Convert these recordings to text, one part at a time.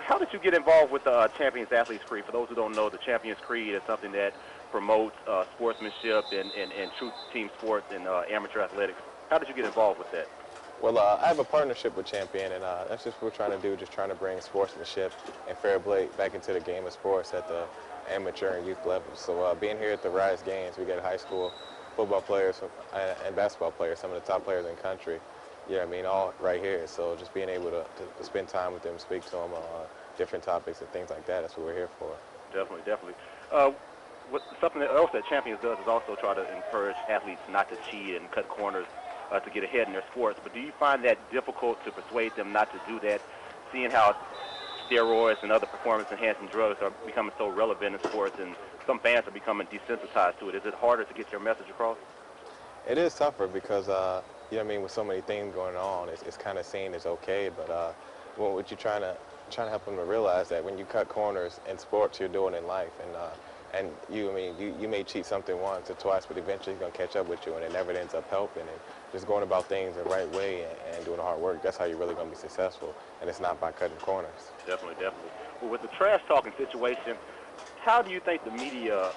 how did you get involved with the Champions Athletes Creed? For those who don't know, the Champions Creed is something that promotes sportsmanship and true team sports and amateur athletics. How did you get involved with that? Well, I have a partnership with Champion, and that's just what we're trying to do, just trying to bring sportsmanship and fair play back into the game of sports at the amateur and youth level. So being here at the Rise Games, we get high school football players and basketball players, some of the top players in the country, you know what I mean, all right here. So just being able to spend time with them, speak to them on different topics and things like that, that's what we're here for. Definitely, definitely. Something else that Champions does is also try to encourage athletes not to cheat and cut corners to get ahead in their sports. But do you find that difficult to persuade them not to do that, seeing how steroids and other performance-enhancing drugs are becoming so relevant in sports and some fans are becoming desensitized to it? Is it harder to get your message across? It is tougher because, you know what I mean, with so many things going on, it's kind of seen as okay, but what you're trying to help them to realize that when you cut corners in sports, you're doing it in life, and you may cheat something once or twice, but eventually it's going to catch up with you, and it never ends up helping. And just going about things the right way and doing the hard work, that's how you're really going to be successful, and it's not by cutting corners. Definitely, definitely. Well, with the trash talking situation, how do you think the media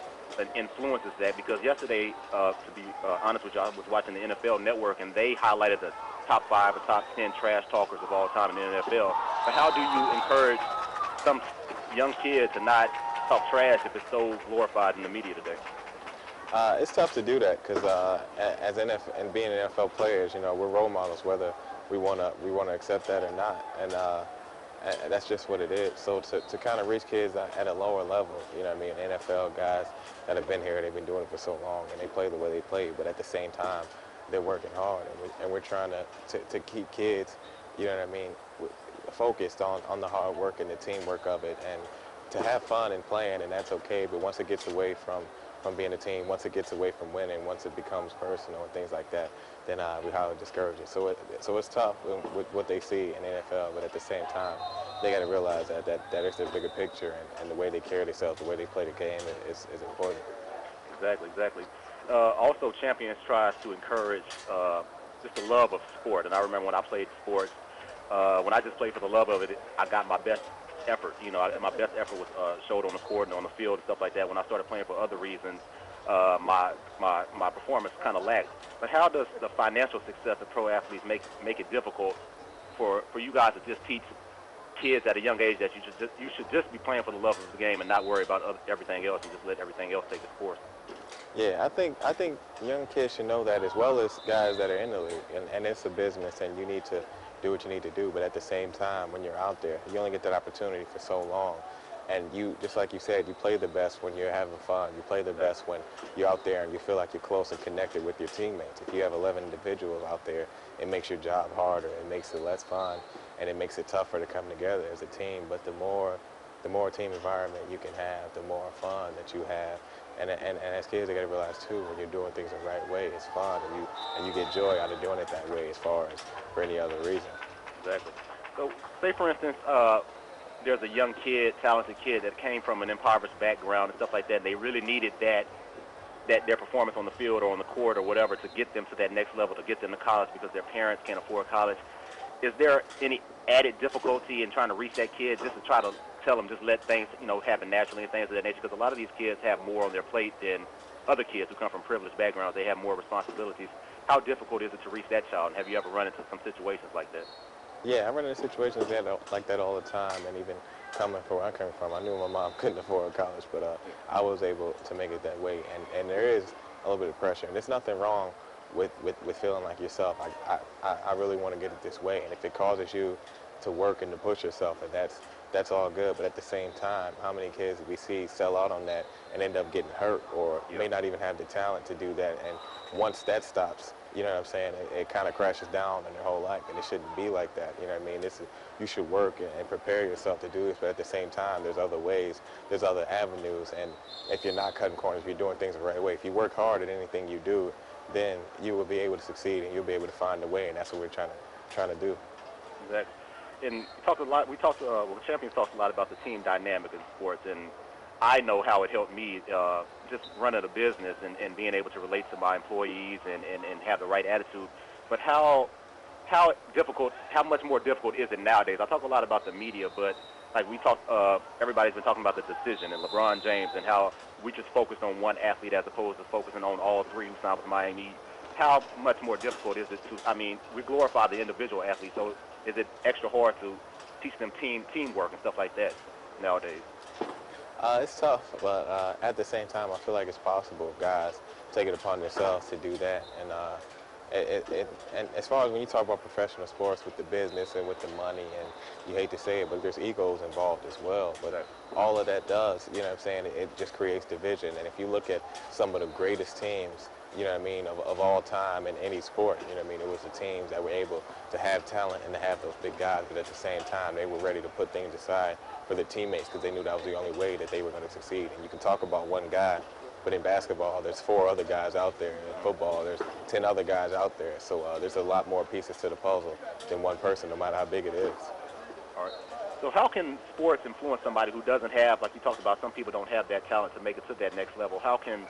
influences that? Because yesterday, to be honest with you, I was watching the NFL Network, and they highlighted the top 5 or top 10 trash talkers of all time in the NFL. But how do you encourage some young kid to not talk trash if it's so glorified in the media today? It's tough to do that because as NFL and being NFL players, you know, we're role models whether we wanna accept that or not, and that's just what it is. So to kind of reach kids at a lower level, you know what I mean, NFL guys that have been here, they've been doing it for so long, and they play the way they play, but at the same time, they're working hard, and we're trying to keep kids, you know what I mean, focused on the hard work and the teamwork of it, and to have fun and playing, and that's okay. But once it gets away from being a team, once it gets away from winning, once it becomes personal and things like that, then we highly discourage it. So it's tough with what they see in the NFL, but at the same time, they got to realize that is the bigger picture, and the way they carry themselves, the way they play the game is important. Exactly, exactly. Also, Champions tries to encourage just the love of sport. And I remember when I played sports, when I just played for the love of it, I got my best effort. You know, my best effort was showed on the court and on the field and stuff like that. When I started playing for other reasons, my performance kind of lacked. But how does the financial success of pro athletes make it difficult for you guys to just teach kids at a young age that you should just be playing for the love of the game and not worry about everything else and just let everything else take its course? Yeah, I think young kids should know that, as well as guys that are in the league, and it's a business, and you need to do what you need to do. But at the same time, when you're out there, you only get that opportunity for so long. And you, just like you said, you play the best when you're having fun. You play the best when you're out there and you feel like you're close and connected with your teammates. If you have 11 individuals out there, it makes your job harder. It makes it less fun, and it makes it tougher to come together as a team. But the more team environment you can have, the more fun that you have. And as kids, they got to realize too, when you're doing things the right way, it's fun, and you get joy out of doing it that way, as far as for any other reason. Exactly. So, say for instance, there's a young kid, talented kid that came from an impoverished background and stuff like that, and they really needed that their performance on the field or on the court or whatever to get them to that next level, to get them to college because their parents can't afford college. Is there any added difficulty in trying to reach that kid, just to try to tell them just let things, happen naturally and things of that nature? Because a lot of these kids have more on their plate than other kids who come from privileged backgrounds. They have more responsibilities. How difficult is it to reach that child? And have you ever run into some situations like that? Yeah, I run into situations like that all the time, and even coming from where I'm coming from, I knew my mom couldn't afford college, but I was able to make it that way, and there is a little bit of pressure, and there's nothing wrong with feeling like yourself. I really want to get it this way, and if it causes you to work and to push yourself, and that's all good. But at the same time, how many kids we see sell out on that and end up getting hurt, or may not even have the talent to do that? And once that stops, you know what I'm saying, it kind of crashes down in their whole life, and it shouldn't be like that. You know what I mean? You should work and prepare yourself to do this, but at the same time, there's other ways, there's other avenues, and if you're not cutting corners, if you're doing things the right way, if you work hard at anything you do, then you will be able to succeed, and you'll be able to find a way, and that's what we're trying to do. Exactly. And Champions talks a lot about the team dynamic in sports, and I know how it helped me just running a business and being able to relate to my employees and have the right attitude. But how how much more difficult is it nowadays? I talk a lot about the media, but like we talk, everybody's been talking about the decision and LeBron James and how we just focused on one athlete as opposed to focusing on all three who signed with Miami. How much more difficult is it to? I mean, we glorify the individual athlete, so is it extra hard to teach them teamwork and stuff like that nowadays? It's tough, but at the same time, I feel like it's possible. Guys take it upon themselves to do that, and and as far as when you talk about professional sports with the business and with the money, and you hate to say it, but there's egos involved as well. But all of that does, you know what I'm saying, it just creates division. And if you look at some of the greatest teams, you know what I mean, of all time in any sport, you know what I mean, it was the teams that were able to have talent and to have those big guys, but at the same time, they were ready to put things aside for their teammates because they knew that was the only way that they were going to succeed. And you can talk about one guy, but in basketball, there's 4 other guys out there. In football, there's 10 other guys out there. So there's a lot more pieces to the puzzle than one person, no matter how big it is. All right. So how can sports influence somebody who doesn't have, like you talked about, some people don't have that talent to make it to that next level? How can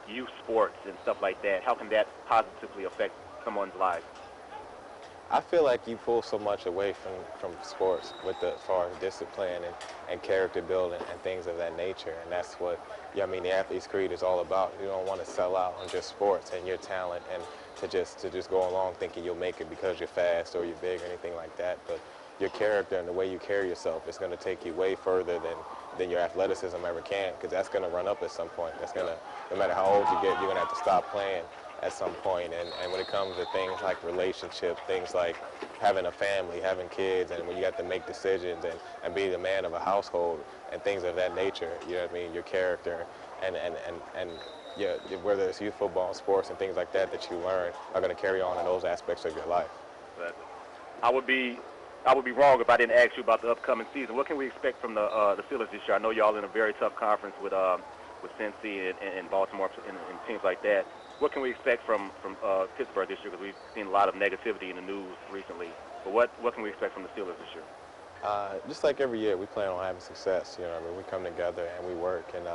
youth sports and stuff like that, how can that positively affect someone's life? I feel like you pull so much away from sports with as far as discipline and character building and things of that nature, and that's what, I mean, the athlete's creed is all about. You don't want to sell out on just sports and your talent and to just go along thinking you'll make it because you're fast or you're big or anything like that, but your character and the way you carry yourself is going to take you way further than your athleticism ever can, because that's going to run up at some point. That's going to, no matter how old you get, you're going to have to stop playing at some point. And when it comes to things like relationship, things like having a family, having kids, and when you have to make decisions and be the man of a household and things of that nature, you know what I mean, your character and yeah, whether it's youth football, sports, and things like that you learn are going to carry on in those aspects of your life. But I would be wrong if I didn't ask you about the upcoming season. What can we expect from the Steelers this year? I know y'all in a very tough conference with Cincy and Baltimore and teams like that. What can we expect from Pittsburgh this year? Because we've seen a lot of negativity in the news recently. But what can we expect from the Steelers this year? Just like every year, we plan on having success. You know, I mean, we come together and we work. And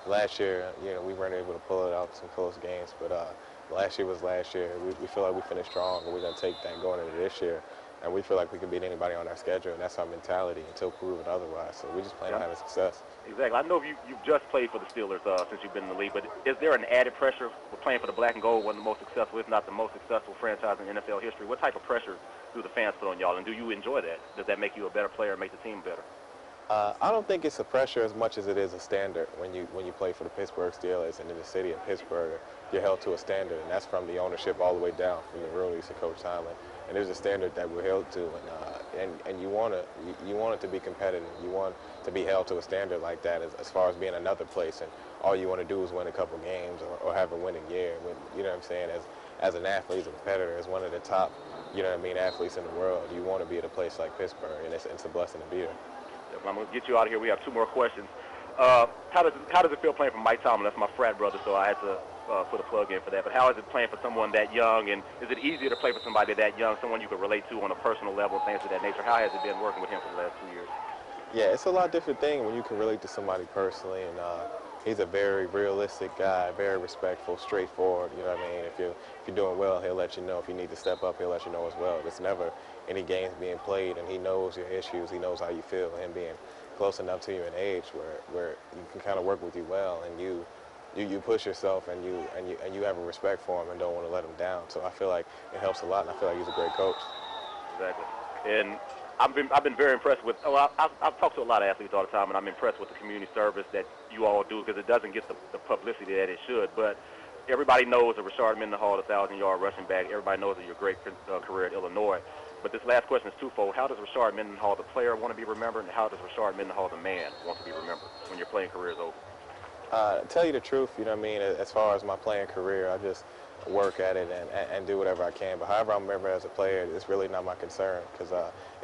last year, you know, we weren't able to pull it out some close games. But last year was last year. We feel like we finished strong, and we're going to take that going into this year. And we feel like we can beat anybody on our schedule, and that's our mentality until proven otherwise. So we just plan on having success. Exactly. I know you've just played for the Steelers since you've been in the league, but is there an added pressure with playing for the black and gold, one of the most successful, if not the most successful franchise in NFL history? What type of pressure do the fans put on y'all, and do you enjoy that? Does that make you a better player and make the team better? I don't think it's a pressure as much as it is a standard. When you play for the Pittsburgh Steelers and in the city of Pittsburgh, you're held to a standard, and that's from the ownership all the way down, from the Rooney's to Coach Tomlin. And there's a standard that we're held to, and you want it to be competitive. You want to be held to a standard like that as far as being another place, and all you want to do is win a couple games or have a winning year. When, you know what I'm saying? As an athlete, as a competitor, as one of the top, you know what I mean, athletes in the world, you want to be at a place like Pittsburgh, and it's a blessing to be there. I'm going to get you out of here. We have 2 more questions. How does it feel playing for Mike Tomlin? That's my frat brother, so I had to put a plug in for that. But how is it playing for someone that young, and is it easier to play for somebody that young, someone you could relate to on a personal level, things of that nature? How has it been working with him for the last 2 years? Yeah, it's a lot different thing when you can relate to somebody personally, and he's a very realistic guy, very respectful, straightforward. You know what I mean? If you're doing well, he'll let you know. If you need to step up, he'll let you know as well. There's never any games being played, and he knows your issues. He knows how you feel, and being close enough to you in age where you can kind of work with you well, and you push yourself, and you have a respect for him and don't want to let him down. So I feel like it helps a lot, and I feel like he's a great coach. Exactly. And I've been very impressed with. I've talked to a lot of athletes all the time, and I'm impressed with the community service that you all do, because it doesn't get the publicity that it should. But everybody knows that Rashard Mendenhall, the 1,000-yard rushing back. Everybody knows of your great career at Illinois. But this last question is twofold. How does Rashard Mendenhall, the player, want to be remembered, and how does Rashard Mendenhall, the man, want to be remembered when your playing career is over? Tell you the truth, you know what I mean, as far as my playing career, I just work at it and do whatever I can. But however I'm remembered as a player, it's really not my concern, because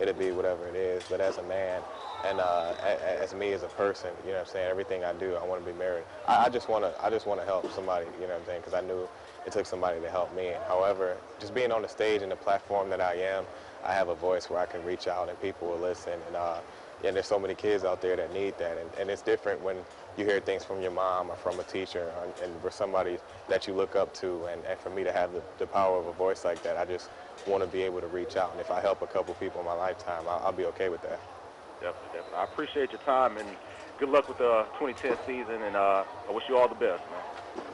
it'll be whatever it is. But as a man and as me as a person, you know what I'm saying, everything I do, I want to be married. I just want to help somebody, you know what I'm saying, because I knew it took somebody to help me. However, just being on the stage and the platform that I am, I have a voice where I can reach out and people will listen. And And there's so many kids out there that need that. And it's different when you hear things from your mom or from a teacher and for somebody that you look up to. And for me to have the power of a voice like that, I just want to be able to reach out. And if I help a couple people in my lifetime, I'll be okay with that. Definitely, definitely. I appreciate your time, and good luck with the 2010 season, and I wish you all the best, man.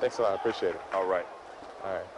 Thanks a lot. I appreciate it. All right. All right.